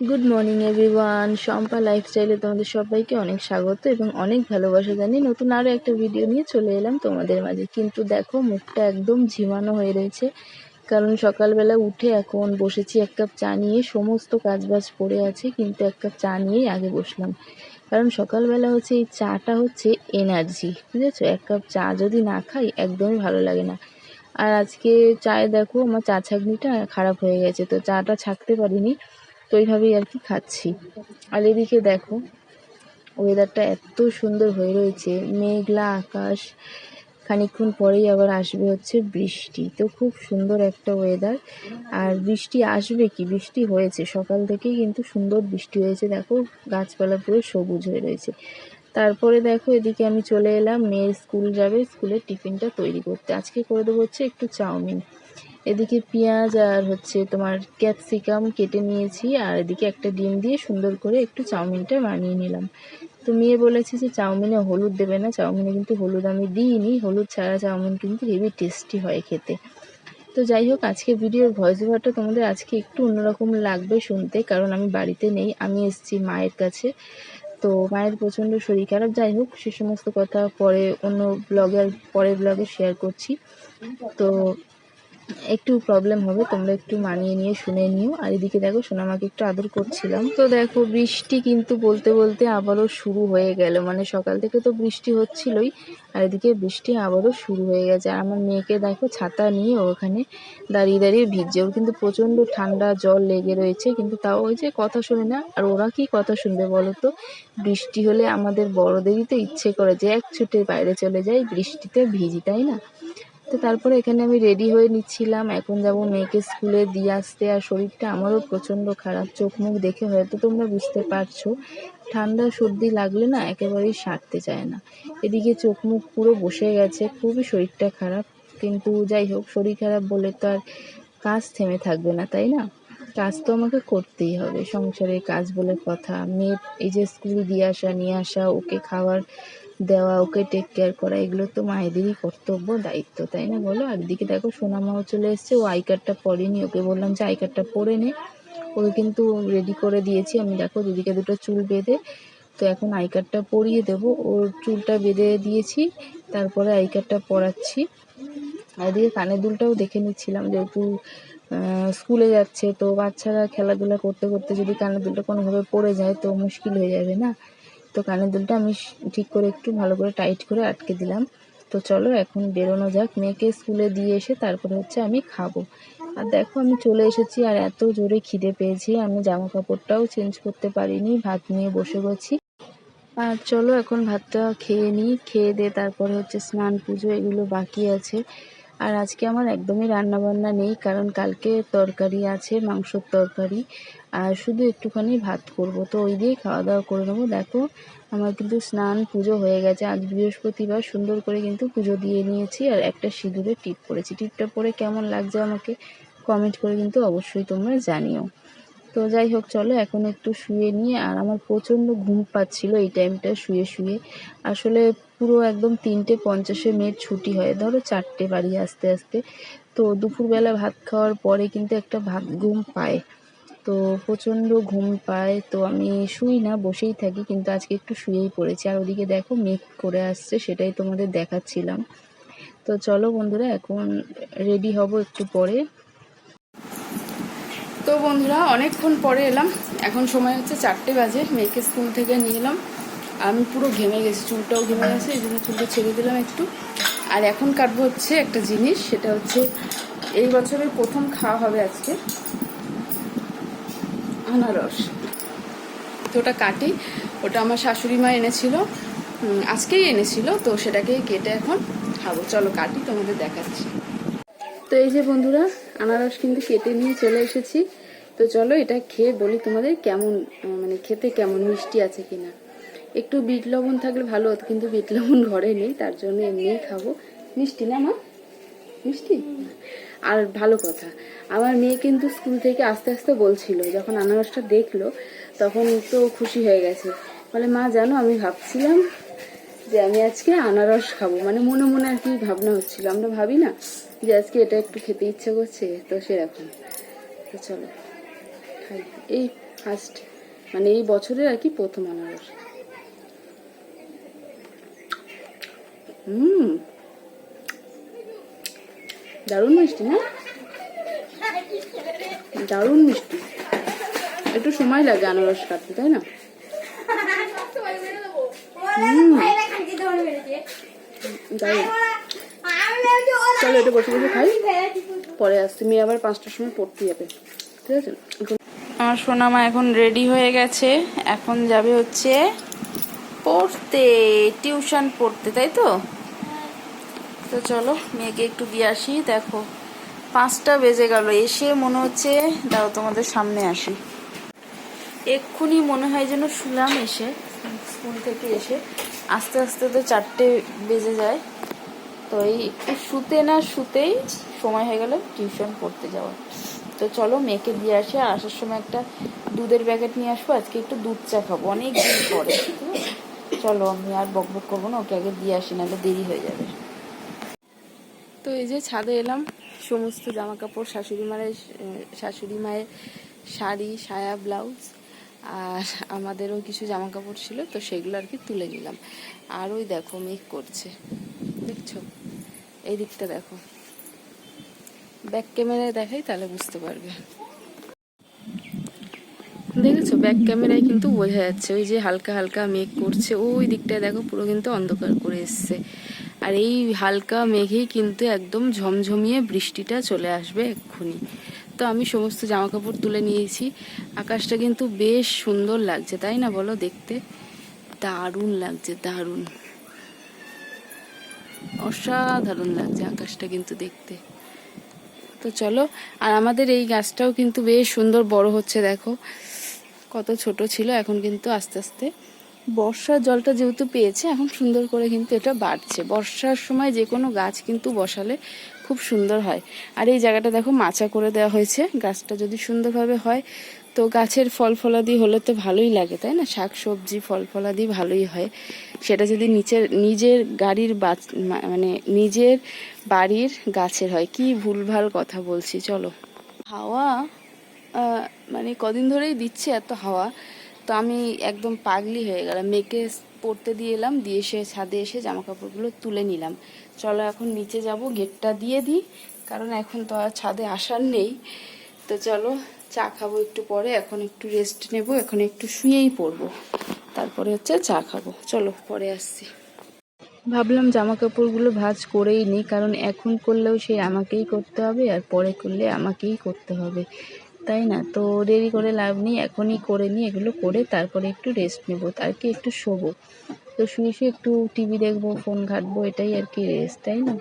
Good morning everyone, Shampa লাইফস্টাইলে তোমাদের সবাইকে অনেক স্বাগত এবং অনেক ভালোবাসা জানিয়ে নতুন আরও একটা ভিডিও নিয়ে চলে এলাম তোমাদের মাঝে। কিন্তু দেখো, মুখটা একদম ঝিমানো হয়ে রয়েছে, কারণ সকালবেলা উঠে এখন বসেছি এক কাপ চা নিয়ে। সমস্ত কাজবাজ পড়ে আছে, কিন্তু এক কাপ চা নিয়েই আগে বসলাম, কারণ সকালবেলা হচ্ছে এই চাটা হচ্ছে এনার্জি, বুঝেছো? এক কাপ চা যদি না খাই একদমই ভালো লাগে না। আর আজকে চায়ে দেখো আমার চা ছাঁকনিটা খারাপ হয়ে গেছে, তো চাটা ছাঁকতে পারিনি, তো এইভাবেই আর কি খাচ্ছি। আর এদিকে দেখো ওয়েদারটা এত সুন্দর হয়ে রয়েছে, মেঘলা আকাশ, খানিকক্ষণ পরেই আবার আসবে হচ্ছে বৃষ্টি। তো খুব সুন্দর একটা ওয়েদার। আর বৃষ্টি আসবে কি, বৃষ্টি হয়েছে সকাল থেকেই, কিন্তু সুন্দর বৃষ্টি হয়েছে। দেখো গাছপালা পুরো সবুজ হয়ে রয়েছে। তারপরে দেখো এদিকে আমি চলে এলাম, মেয়ের স্কুল যাবে, স্কুলের টিফিনটা তৈরি করতে। আজকে করে দেবো হচ্ছে একটু চাউমিন। এদিকে পেঁয়াজ আর হচ্ছে তোমার ক্যাপসিকাম কেটে নিয়েছি, আর এদিকে একটা ডিম দিয়ে সুন্দর করে একটু চাউমিনটা বানিয়ে নিলাম। তো মেয়ে বলেছে যে চাউমিনে হলুদ দেবে না, চাউমিনে কিন্তু হলুদ আমি দিইনি, হলুদ ছাড়া চাউমিন কিন্তু হেভি টেস্টি হয় খেতে। তো যাই হোক, আজকে ভিডিওর ভয়েস ওভারটা তোমাদের আজকে একটু অন্যরকম লাগবে শুনতে, কারণ আমি বাড়িতে নেই, আমি এসেছি মায়ের কাছে। তো মায়ের প্রচণ্ড শরীর খারাপ। যাই হোক, সে সমস্ত কথা পরে অন্য ব্লগে, পরের ব্লগে শেয়ার করছি। তো একটু প্রবলেম হবে, তোমরা একটু মানিয়ে নিয়ে শুনে নিও। আর এদিকে দেখো সোনামাকে একটু আদর করছিলাম। তো দেখো বৃষ্টি কিন্তু বলতে বলতে আবারও শুরু হয়ে গেল, মানে সকাল থেকে তো বৃষ্টি হচ্ছিলই, আর এদিকে বৃষ্টি আবারও শুরু হয়ে গেছে। আর আমার মেয়েকে দেখো ছাতা নিয়ে ওখানে দাঁড়িয়ে দাঁড়িয়ে ভিজছে, ওর কিন্তু প্রচণ্ড ঠান্ডা জল লেগে রয়েছে, কিন্তু তাও ওই যে কথা শুনে না। আর ওরা কি কথা শুনবে বলো তো? বৃষ্টি হলে আমাদের বড়দেরই তো ইচ্ছে করে যে এক ছুটে বাইরে চলে যাই, বৃষ্টিতে ভিজি, তাই না? তো তারপরে এখানে আমি রেডি হয়ে নিচ্ছিলাম, এখন যাব মেয়েকে স্কুলে দিয়ে আসতে। আর শরীরটা আমারও প্রচণ্ড খারাপ, চোখ মুখ দেখে হয়তো তোমরা বুঝতে পারছো, ঠান্ডা সর্দি লাগলে না একেবারেই সারতে চায় না। এদিকে চোখ মুখ পুরো বসে গেছে, খুবই শরীরটা খারাপ। কিন্তু যাই হোক, শরীর খারাপ বলে তো আর কাজ থেমে থাকবে না, তাই না? কাজ তো আমাকে করতেই হবে, সংসারের কাজ বলে কথা। মেয়ের এই যে স্কুল দিয়ে আসা নিয়ে আসা, ওকে খাবার দেওয়া, ওকে টেক কেয়ার করা, এগুলো তো মায়েদেরই কর্তব্য, দায়িত্ব, তাই না বলো? আর দিকে দেখো সোনামাও চলে এসছে, ও আই কার্ডটা পরেনি, ওকে বললাম যে আই কার্ডটা পরে নে। ওকে কিন্তু রেডি করে দিয়েছি আমি। দেখো দিদিকে দুটো চুল বেঁধে, তো এখন আই কার্ডটা পরিয়ে দেবো। ওর চুলটা বেঁধে দিয়েছি, তারপরে আই কার্ডটা পরাচ্ছি। আর এদিকে কানের দুলটাও দেখে নিচ্ছিলাম, যেহেতু স্কুলে যাচ্ছে, তো বাচ্চারা খেলাধুলা করতে করতে যদি কানের দুলটা কোনোভাবে পড়ে যায় তো মুশকিল হয়ে যাবে না। তো কানের দুলটা আমি ঠিক করে একটু ভালো করে টাইট করে আটকে দিলাম। তো চলো এখন বেরোনো যাক, মেয়েকে স্কুলে দিয়ে এসে তারপরে হচ্ছে আমি খাবো। আর দেখো আমি চলে এসেছি, আর এত জোরে খিদে পেয়েছি, আমি জামা কাপড়টাও চেঞ্জ করতে পারিনি, ভাত নিয়ে বসে গেছি। আর চলো এখন ভাতটা খেয়ে নিই, খেয়ে দিয়ে তারপরে হচ্ছে স্নান পুজো এগুলো বাকি আছে। আর আজকে আমার একদমই রান্না বান্না নেই, কারণ কালকে তরকারি আছে, মাংসর তরকারি, আর শুধু একটুখানি ভাত করব, তো ওই দিয়েই খাওয়া দাওয়া করে নেবো। দেখো আমার কিন্তু স্নান পুজো হয়ে গেছে, আজ বৃহস্পতিবার, সুন্দর করে কিন্তু পুজো দিয়ে নিয়েছি, আর একটা সিঁদুরের টিপ পরেছি। টিপটা পরে কেমন লাগছে আমাকে কমেন্ট করে কিন্তু অবশ্যই তোমরা জানিও। তো যাই হোক, চলো এখন একটু শুয়ে নিয়ে। আর আমার প্রচণ্ড ঘুম পাচ্ছিল এই টাইমটা শুয়ে শুয়ে। আসলে পুরো একদম 3:50 মেয়ের ছুটি হয়, ধরো 4টে বাড়ি আসতে আসতে। তো দুপুরবেলা ভাত খাওয়ার পরে কিন্তু একটা ভাত ঘুম পায়, তো প্রচণ্ড ঘুম পায়, তো আমি শুই না, বসেই থাকি, কিন্তু আজকে একটু শুয়েই পড়েছি। আর ওদিকে দেখো মেঘ করে আসছে, সেটাই তোমাদের দেখাচ্ছিলাম। তো চলো বন্ধুরা, এখন রেডি হব একটু পরে। তো বন্ধুরা অনেকক্ষণ পরে এলাম, এখন সময় হচ্ছে 4টে বাজে, মেয়েকে স্কুল থেকে নিয়ে এলাম। আমি পুরো ঘেমে গেছি, চুলটাও ঘেমে গেছে, এই জন্য চুলটা ছেড়ে দিলাম একটু। আর এখন কাটবো হচ্ছে একটা জিনিস, সেটা হচ্ছে এই বছরের প্রথম খাওয়া হবে আজকে আনারস। তো ওটা কাটি, ওটা আমার শাশুড়ি মা এনেছিল, আজকেই এনেছিল, তো সেটাকে কেটে এখন খাবো। চলো কাটি, তোমাদের দেখাচ্ছি। তো এই যে বন্ধুরা, আনারস কিন্তু কেটে নিয়ে চলে এসেছি। তো চলো এটা খেয়ে বলি তোমাদের কেমন, মানে খেতে কেমন, মিষ্টি আছে কিনা। একটু বিট লবণ থাকলে ভালো হতো, কিন্তু বিট লবণ ঘরে নেই, তার জন্য এমনিই খাবো। মিষ্টি না মা? মিষ্টি। আর ভালো কথা, আমার মেয়ে কিন্তু স্কুল থেকে আস্তে আস্তে বলছিল, যখন আনারসটা দেখলো তখন তো খুশি হয়ে গেছে, বলে মা জানো আমি ভাবছিলাম যে আমি আজকে আনারস খাবো, মানে মনে মনে আর কি ভাবনা হচ্ছিল, আমরা ভাবি না যে আজকে এটা একটু খেতে ইচ্ছে করছে, তো সেরকম। তো চলো খাই। এই ফার্স্ট, মানে এই বছরের আর কি প্রথম আনারস। দারুণ মিষ্টি না? দারুণ মিষ্টি। একটু সময় লাগে আনারস কাটতে, তাই না? চলো এটা বসে বসে খাই, পরে আসছি। মেয়ে আবার 5টার সময় পড়তে যাবে, ঠিক আছে? আমার সোনামা এখন রেডি হয়ে গেছে, এখন যাবে হচ্ছে পড়তে, টিউশন পড়তে, তাই তো? তো চলো মেয়েকে একটু দিয়ে আসি। দেখো 5টা বেজে গেল, এসে মনে হচ্ছে দাও তোমাদের সামনে আসি। এক্ষুনি মনে হয় যেন শুলাম এসে, স্কুল থেকে এসে। আস্তে আস্তে তো 4টে বেজে যায়, তো এই একটু শুতে না শুতেই সময় হয়ে গেল টিউশন পড়তে যাওয়ার। তো চলো মেয়েকে দিয়ে আসি, আর আসার সময় একটা দুধের প্যাকেট নিয়ে আসবো, আজকে একটু দুধ চা খাবো অনেক দিন পরে। চলো আমি আর বক বক করবো না, ওকে আগে দিয়ে আসি, নাহলে দেরি হয়ে যাবে। তো এই যে ছাদে এলাম, সমস্ত জামা কাপড় শাশুড়ি মায়ের শাড়ি, সায়া, ব্লাউজ আর আমাদেরও কিছু জামা কাপড় ছিল, তো সেগুলো আর কি তুলে নিলাম। আর ওই দেখো মেঘ করছে, দেখছো? এই দিকটা দেখো, ব্যাক ক্যামেরায় দেখাই তাহলে বুঝতে পারবে। দেখেছো ব্যাক ক্যামেরায় কিন্তু বোঝা যাচ্ছে ওই যে হালকা হালকা মেঘ করছে, ওই দিকটায় দেখো পুরো কিন্তু অন্ধকার করে এসছে। আর এই হালকা মেঘেই কিন্তু একদম ঝমঝমিয়ে বৃষ্টিটা চলে আসবে এক্ষুনি। তো আমি সমস্ত জামা কাপড় তুলে নিয়েছি। আকাশটা কিন্তু বেশ সুন্দর লাগছে, তাই না বলো? দেখতে দারুণ লাগছে, দারুণ, অসাধারণ লাগছে আকাশটা কিন্তু দেখতে। তো চলো, আর আমাদের এই গাছটাও কিন্তু বেশ সুন্দর বড় হচ্ছে, দেখো কত ছোট ছিল, এখন কিন্তু আস্তে আস্তে বর্ষার জলটা যেহেতু পেয়েছে, এখন সুন্দর করে কিন্তু এটা বাড়ছে। বর্ষার সময় যে কোনো গাছ কিন্তু বসালে খুব সুন্দর হয়। আর এই জায়গাটা দেখো মাচা করে দেওয়া হয়েছে, গাছটা যদি সুন্দরভাবে হয় তো গাছের ফল ফলাদি হলে তো ভালোই লাগে, তাই না? শাক সবজি ফল ফলাদি ভালোই হয়। সেটা যদি নিজের মানে নিজের বাড়ির গাছের হয়। কি ভুলভাল কথা বলছি। চলো, হাওয়া মানে কদিন ধরেই দিচ্ছে এত হাওয়া, তো আমি একদম পাগলি হয়ে গেলাম। মেয়েকে পড়তে দিয়ে এলাম, দিয়ে এসে ছাদে এসে জামা কাপড়গুলো তুলে নিলাম। চলো এখন নিচে যাব, গেটটা দিয়ে দিই, কারণ এখন তো আর ছাদে আসার নেই। তো চলো চা খাবো একটু পরে, এখন একটু রেস্ট নেব, এখন একটু শুয়েই পড়বো, তারপরে হচ্ছে চা খাবো। চলো পরে আসছি। ভাবলাম জামা কাপড়গুলো ভাঁজ করেই নিই, কারণ এখন করলেও সেই আমাকেই করতে হবে, আর পরে করলে আমাকেই করতে হবে, তাই না? তো দেরি করে লাভ নেই, এখনই করে নিই এগুলো, করে তারপরে একটু রেস্ট নেব, আর কি একটু শোবো। তো শুয়ে শুয়ে একটু টিভি দেখবো, ফোন ঘাঁটবো, এটাই আর কি রেস্ট, তাই না?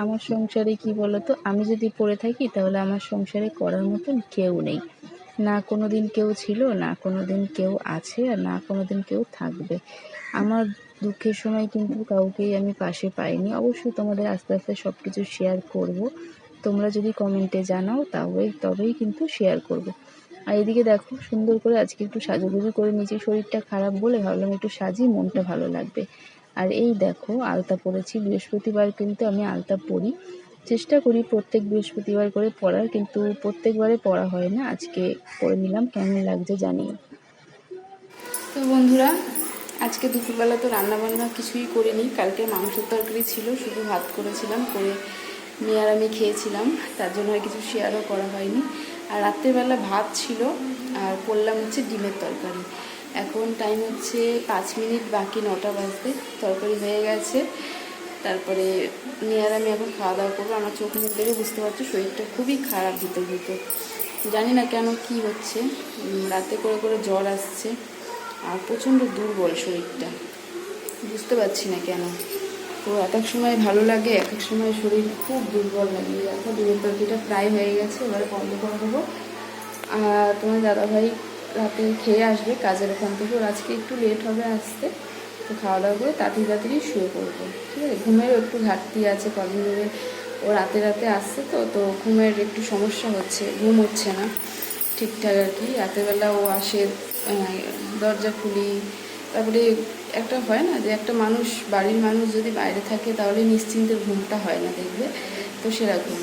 আমার সংসারে কি বলো তো, আমি যদি পড়ে থাকি তাহলে আমার সংসারে করার মতন কেউ নেই। না কোনো দিন কেউ ছিল, না কোনো দিন কেউ আছে, আর না কোনো দিন কেউ থাকবে। আমার দুঃখের সময় কিন্তু কাউকেই আমি পাশে পাইনি। অবশ্যই তোমাদের আস্তে আস্তে সব কিছু শেয়ার করব। তোমরা যদি কমেন্টে জানাও তবেই কিন্তু শেয়ার করব। আর এদিকে দেখো সুন্দর করে আজকে একটু সাজুগুজু করে নিয়েছি, শরীরটা খারাপ বলে ভাবলাম একটু সাজি, মনটা ভালো লাগবে। আর এই দেখো আলতা পরেছি, বৃহস্পতিবার কিন্তু আমি আলতা পরি, চেষ্টা করি প্রত্যেক বৃহস্পতিবার করে পরার, কিন্তু প্রত্যেকবারে পরা হয় না। আজকে পরে নিলাম, কেমন লাগছে জানিও। তো বন্ধুরা, আজকে দুপুরবেলা তো রান্নাবান্না কিছুই করিনি, কালকে মাংসের তরকারি ছিল, শুধু ভাত করেছিলাম, করে মেয়ে আর আমি খেয়েছিলাম, তার জন্য আর কিছু শেয়ারও করা হয়নি। আর রাত্রেবেলা ভাত ছিল, আর করলাম হচ্ছে ডিমের তরকারি। এখন টাইম হচ্ছে 5 মিনিট বাকি 9টা বাজতে, তরকারি হয়ে গেছে। তারপরে মেয়ে আর আমি এখন খাওয়া দাওয়া করবো। আমার চোখ মুখ দেখে বুঝতে পারছি শরীরটা খুবই খারাপ ভিতর ভিতর, জানি না কেন কি হচ্ছে, রাতে করে করে জ্বর আসছে, আর প্রচণ্ড দুর্বল শরীরটা, বুঝতে পারছি না কেন। তো এক এক সময় ভালো লাগে, এক এক সময় শরীর খুব দুর্বল লাগে। এখন ডিমের তরকারিটা প্রায় হয়ে গেছে, এবারে বন্ধ করে দেবো। আর তোমার দাদাভাই রাতে খেয়ে আসবে কাজের ওখান থেকে, ওর আজকে একটু লেট হবে আসতে, তো খাওয়া দাওয়া করে তাড়াতাড়ি শুয়ে পড়বো, ঠিক আছে? ঘুমেরও একটু ঘাটতি আছে, কদিন ধরে ও রাতে রাতে আসছে, তো ঘুমের একটু সমস্যা হচ্ছে, ঘুম হচ্ছে না ঠিকঠাক আর কি। রাতেরবেলা ও আসে, দরজা খুলি, তারপরে একটা হয় না যে একটা মানুষ, বাড়ির মানুষ যদি বাইরে থাকে তাহলে নিশ্চিন্তে ঘুমটা হয় না, দেখবে তো সেরকম।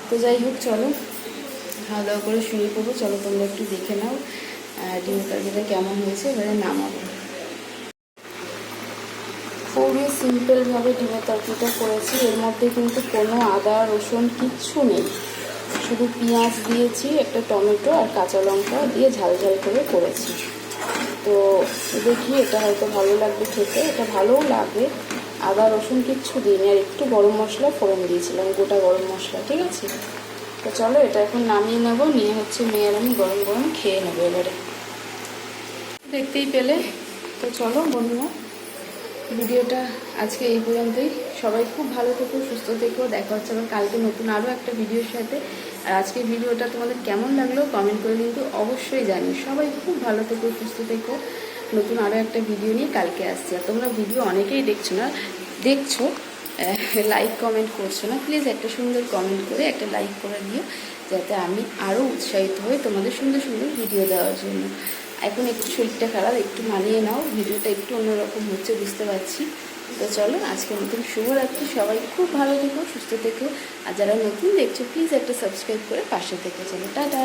তো যাই হোক, চলো খাওয়া দাওয়া করে শুয়ে পড়বো। চলো তোমরা একটু দেখে নাও ডিমের তরকারিটা কেমন হয়েছে এবারে নামাবো। খুবই সিম্পলভাবে ডিমের তরকারিটা করেছি, এর মধ্যে কিন্তু কোনো আদা রসুন কিচ্ছু নেই, শুধু পেঁয়াজ দিয়েছি, একটা টমেটো আর কাঁচা লঙ্কা দিয়ে ঝাল ঝাল করে করেছি। তো দেখি এটা হয়তো ভালো লাগবে খেতে, এটা ভালোও লাগে। আদা রসুন কিচ্ছু দিইনি, আর একটু গরম মশলা ফোড়ন দিয়েছিলাম, গোটা গরম মশলা। ঠিক আছে, তো চলো এটা এখন নামিয়ে নেবো, নিয়ে হচ্ছে মেয়ের আমি গরম গরম খেয়ে নেবো এবারে। দেখতেই পেলে। তো চলো বন্ধুরা, ভিডিওটা আজকে এই পর্যন্তই। সবাই খুব ভালো থেকো, সুস্থ থেকো, দেখা হচ্ছে আবার কালকে নতুন আরও একটা ভিডিওর সাথে। আর আজকের ভিডিওটা তোমাদের কেমন লাগলো কমেন্ট করে কিন্তু অবশ্যই জানিও। সবাই খুব ভালো থেকো, সুস্থ থেকো, নতুন আরও একটা ভিডিও নিয়ে কালকে আসছি। আর তোমরা ভিডিও অনেকেই দেখছো লাইক কমেন্ট করছো না, প্লিজ একটা সুন্দর কমেন্ট করে একটা লাইক করে দিও, যাতে আমি আরও উৎসাহিত হই তোমাদের সুন্দর সুন্দর ভিডিও দেওয়ার জন্য। এখন একটু শরীরটা খারাপ, একটু মানিয়ে নাও, ভিডিওটা একটু অন্যরকম হচ্ছে বুঝতে পারছি। তো চলো আজকে নতুন শুভরাত্রি, সবাই খুব ভালো থেকো, সুস্থ থেকো। আর যারা নতুন দেখছো প্লিজ একটা সাবস্ক্রাইব করে পাশে থেকে চলো। টাটা।